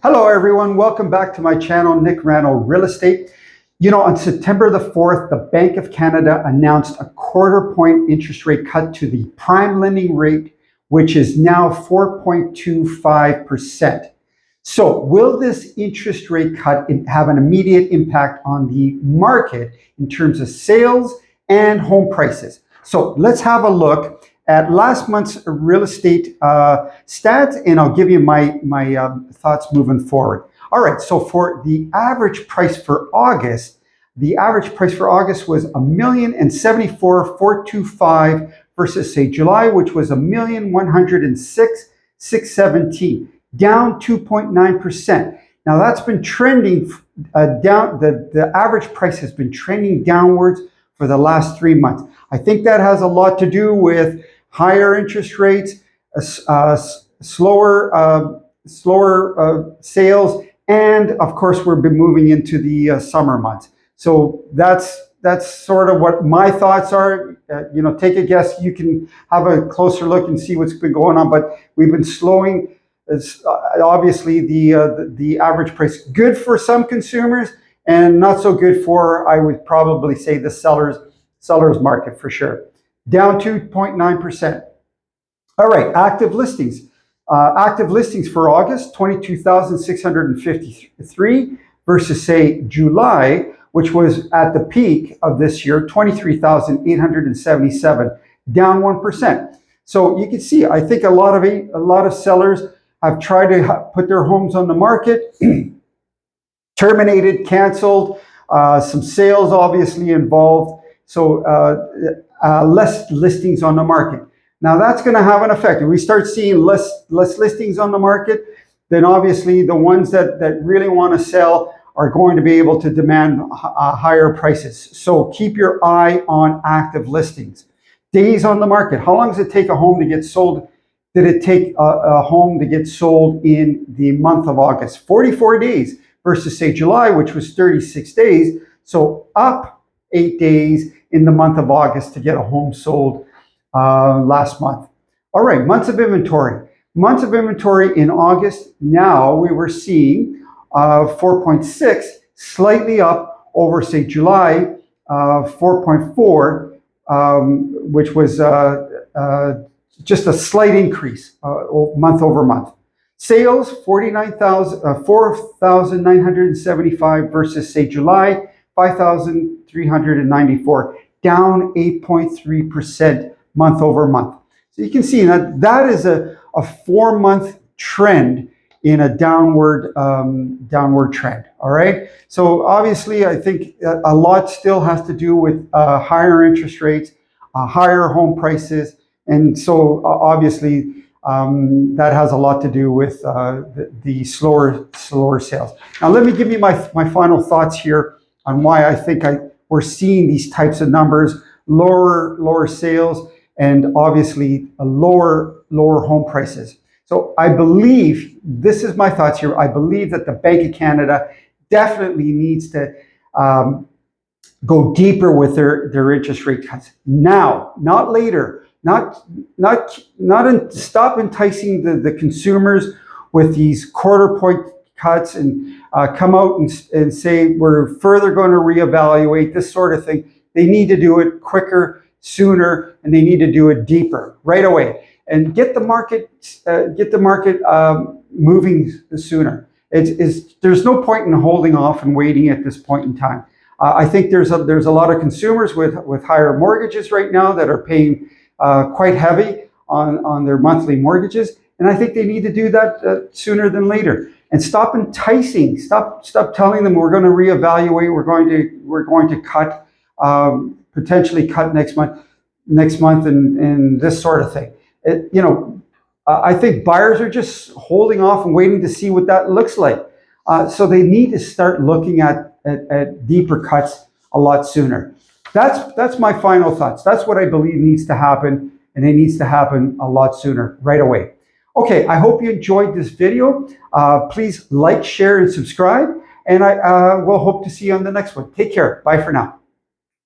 Hello everyone, welcome back to my channel, Nick Rano Real Estate. You know, on September the 4th, the Bank of Canada announced a quarter-point interest rate cut to the prime lending rate, which is now 4.25%. So will this interest rate cut have an immediate impact on the market in terms of sales and home prices? So let's have a look at last month's real estate stats, and I'll give you my thoughts moving forward. All right, so for the average price for August, the average price for August was $1,074,425 versus say July, which was $1,106,617, down 2.9%. Now that's been trending down. The average price has been trending downwards for the last 3 months. I think that has a lot to do with higher interest rates, slower sales, and of course we've been moving into the summer months. So that's sort of what my thoughts are. Take a guess. You can have a closer look and see what's been going on. But we've been slowing. Obviously, the average price good for some consumers and not so good for, I would probably say, the sellers market for sure. Down 2.9%. All right, active listings. Active listings for August, 22,653 versus say July, which was at the peak of this year, 23,877, down 1%. So you can see, I think a lot of sellers have tried to put their homes on the market, terminated, canceled, some sales obviously involved. So less listings on the market. Now that's going to have an effect. If we start seeing less listings on the market, then obviously the ones that really want to sell are going to be able to demand higher prices. So keep your eye on active listings. Days on the market. How long does it take a home to get sold? Did it take a home to get sold in the month of August? 44 days versus say July, which was 36 days. So up 8 days in the month of August to get a home sold last month. All right, months of inventory. Months of inventory in August, now we were seeing 4.6, slightly up over, say, July, 4.4, which was just a slight increase month over month. Sales, 4,975 versus, say, July, 5,394, down 8.3% month over month. So you can see that is a 4-month trend in a downward trend. All right. So obviously, I think a lot still has to do with higher interest rates, higher home prices, and so obviously that has a lot to do with the slower sales. Now let me give you my final thoughts here on why I think we're seeing these types of numbers, lower sales, and obviously lower home prices. So I believe, this is my thoughts here, I believe that the Bank of Canada definitely needs to go deeper with their interest rate cuts now, not later. Stop enticing the consumers with these quarter point cuts and come out and say we're further going to reevaluate this sort of thing. They need to do it quicker, sooner, and they need to do it deeper right away and get the market moving sooner. There's no point in holding off and waiting at this point in time. I think there's a lot of consumers with higher mortgages right now that are paying quite heavy on their monthly mortgages, and I think they need to do that sooner than later. And stop enticing. Stop telling them we're going to reevaluate. We're going to cut, potentially cut next month, and this sort of thing. I think buyers are just holding off and waiting to see what that looks like. So they need to start looking at deeper cuts a lot sooner. That's my final thoughts. That's what I believe needs to happen, and it needs to happen a lot sooner, right away. Okay, I hope you enjoyed this video. Please like, share, and subscribe, and I will hope to see you on the next one. Take care. Bye for now.